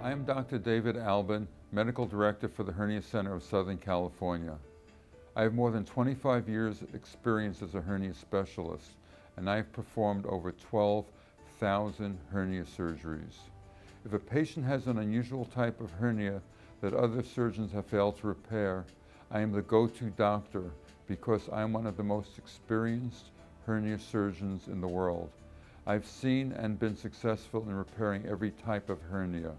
I am Dr. David Albin, Medical Director for the Hernia Center of Southern California. I have more than 25 years experience as a hernia specialist, and I have performed over 12,000 hernia surgeries. If a patient has an unusual type of hernia that other surgeons have failed to repair, I am the go-to doctor because I am one of the most experienced hernia surgeons in the world. I've seen and been successful in repairing every type of hernia.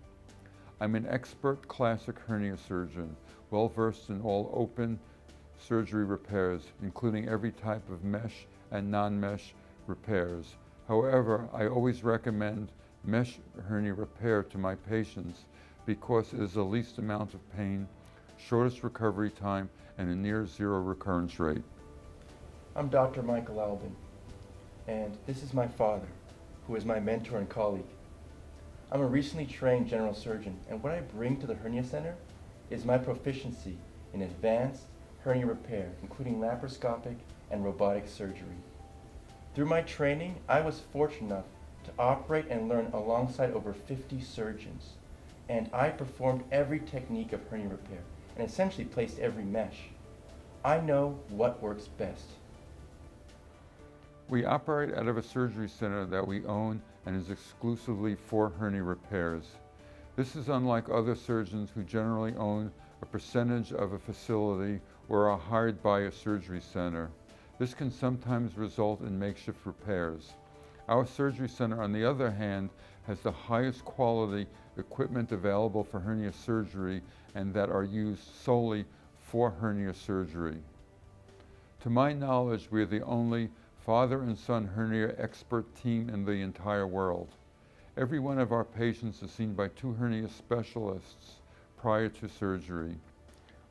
I'm an expert classic hernia surgeon, well versed in all open surgery repairs, including every type of mesh and non-mesh repairs. However, I always recommend mesh hernia repair to my patients because it is the least amount of pain, shortest recovery time, and a near zero recurrence rate. I'm Dr. Michael Albin, and this is my father, who is my mentor and colleague. I'm a recently trained general surgeon, and what I bring to the Hernia Center is my proficiency in advanced hernia repair, including laparoscopic and robotic surgery. Through my training, I was fortunate enough to operate and learn alongside over 50 surgeons, and I performed every technique of hernia repair and essentially placed every mesh. I know what works best. We operate out of a surgery center that we own and is exclusively for hernia repairs. This is unlike other surgeons who generally own a percentage of a facility or are hired by a surgery center. This can sometimes result in makeshift repairs. Our surgery center, on the other hand, has the highest quality equipment available for hernia surgery and that are used solely for hernia surgery. To my knowledge, we are the only father and son hernia expert team in the entire world. Every one of our patients is seen by 2 hernia specialists prior to surgery.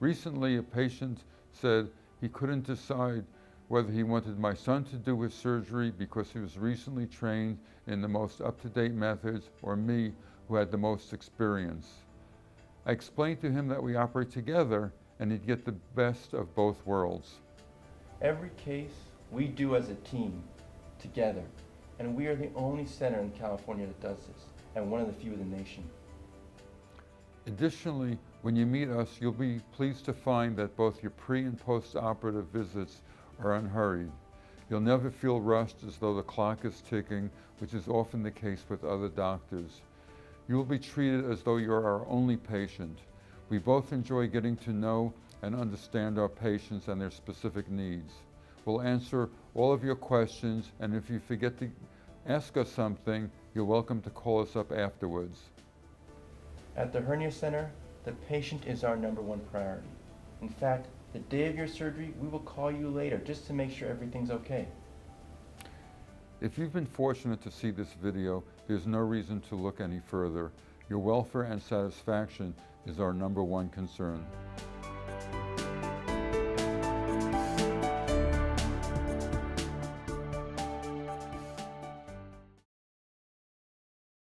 Recently, a patient said he couldn't decide whether he wanted my son to do his surgery because he was recently trained in the most up-to-date methods or me, who had the most experience. I explained to him that we operate together and he'd get the best of both worlds. Every case we do as a team, together, and we are the only center in California that does this, and one of the few in the nation. Additionally, when you meet us, you'll be pleased to find that both your pre- and post-operative visits are unhurried. You'll never feel rushed as though the clock is ticking, which is often the case with other doctors. You will be treated as though you're our only patient. We both enjoy getting to know and understand our patients and their specific needs. We'll answer all of your questions, and if you forget to ask us something, you're welcome to call us up afterwards. At the Hernia Center, the patient is our #1 priority. In fact, the day of your surgery, we will call you later just to make sure everything's okay. If you've been fortunate to see this video, there's no reason to look any further. Your welfare and satisfaction is our #1 concern.